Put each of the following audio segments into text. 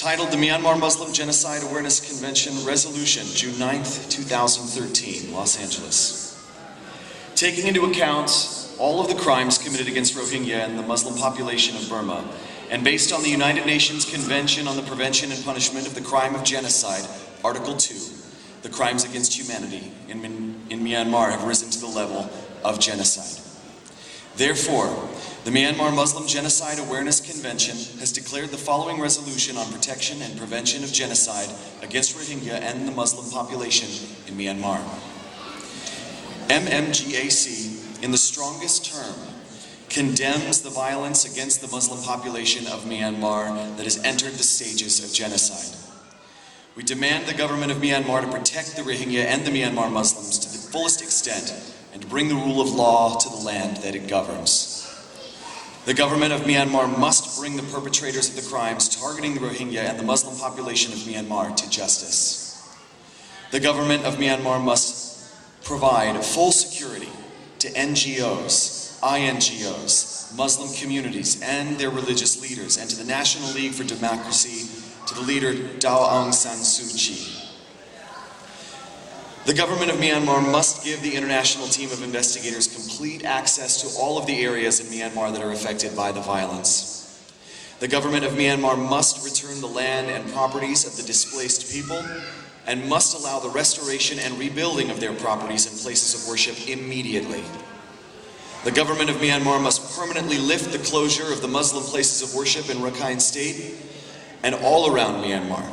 titled the Myanmar Muslim Genocide Awareness Convention Resolution, June 9th, 2013, Los Angeles. Taking into account all of the crimes committed against Rohingya and the Muslim population of Burma, and based on the United Nations Convention on the Prevention and Punishment of the Crime of Genocide, Article 2, the crimes against humanity in Myanmar have risen to the level of genocide. Therefore, the Myanmar Muslim Genocide Awareness Convention has declared the following resolution on protection and prevention of genocide against Rohingya and the Muslim population in Myanmar. MMGAC, in the strongest term, condemns the violence against the Muslim population of Myanmar that has entered the stages of genocide. We demand the government of Myanmar to protect the Rohingya and the Myanmar Muslims to the fullest extent and to bring the rule of law to the land that it governs. The government of Myanmar must bring the perpetrators of the crimes targeting the Rohingya and the Muslim population of Myanmar to justice. The government of Myanmar must provide full security to NGOs, INGOs, Muslim communities, and their religious leaders, and to the National League for Democracy, to the leader Daw Aung San Suu Kyi. The government of Myanmar must give the international team of investigators complete access to all of the areas in Myanmar that are affected by the violence. The government of Myanmar must return the land and properties of the displaced people and must allow the restoration and rebuilding of their properties and places of worship immediately. The government of Myanmar must permanently lift the closure of the Muslim places of worship in Rakhine State and all around Myanmar,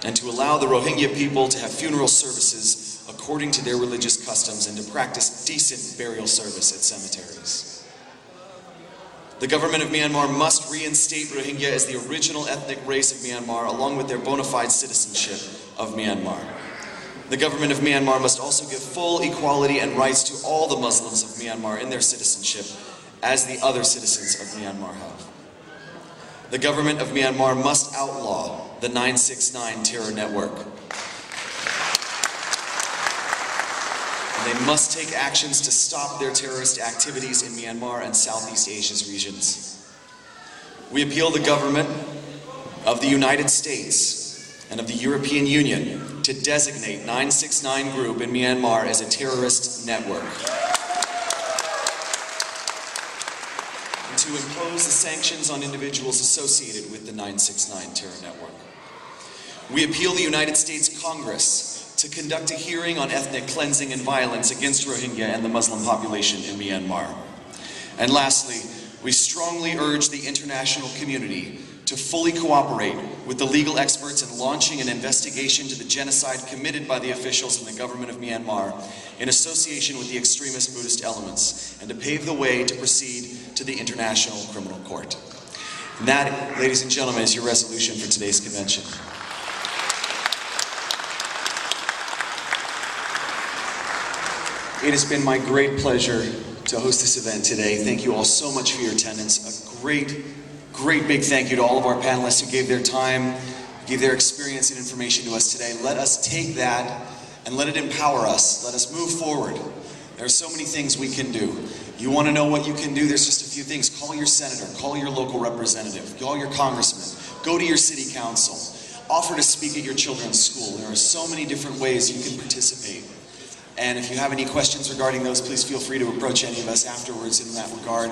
and to allow the Rohingya people to have funeral services according to their religious customs and to practice decent burial service at cemeteries. The government of Myanmar must reinstate Rohingya as the original ethnic race of Myanmar along with their bona fide citizenship of Myanmar. The government of Myanmar must also give full equality and rights to all the Muslims of Myanmar in their citizenship as the other citizens of Myanmar have. The government of Myanmar must outlaw the 969 terror network. They must take actions to stop their terrorist activities in Myanmar and Southeast Asia's regions. We appeal the government of the United States and of the European Union to designate 969 Group in Myanmar as a terrorist network, and to impose the sanctions on individuals associated with the 969 terror network. We appeal the United States Congress to conduct a hearing on ethnic cleansing and violence against Rohingya and the Muslim population in Myanmar. And lastly, we strongly urge the international community to fully cooperate with the legal experts in launching an investigation to the genocide committed by the officials in the government of Myanmar in association with the extremist Buddhist elements, and to pave the way to proceed to the International Criminal Court. And that, ladies and gentlemen, is your resolution for today's convention. It has been my great pleasure to host this event today. Thank you all so much for your attendance. A great big thank you to all of our panelists who gave their time, gave their experience and information to us today. Let us take that and let it empower us. Let us move forward. There are so many things we can do. You want to know what you can do? There's just a few things. Call your senator, call your local representative, call your congressman, go to your city council, offer to speak at your children's school. There are so many different ways you can participate. And if you have any questions regarding those, please feel free to approach any of us afterwards in that regard.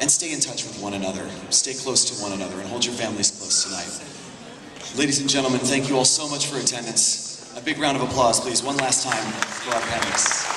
And stay in touch with one another. Stay close to one another and hold your families close tonight. Ladies and gentlemen, thank you all so much for attendance. A big round of applause, please, one last time for our panelists.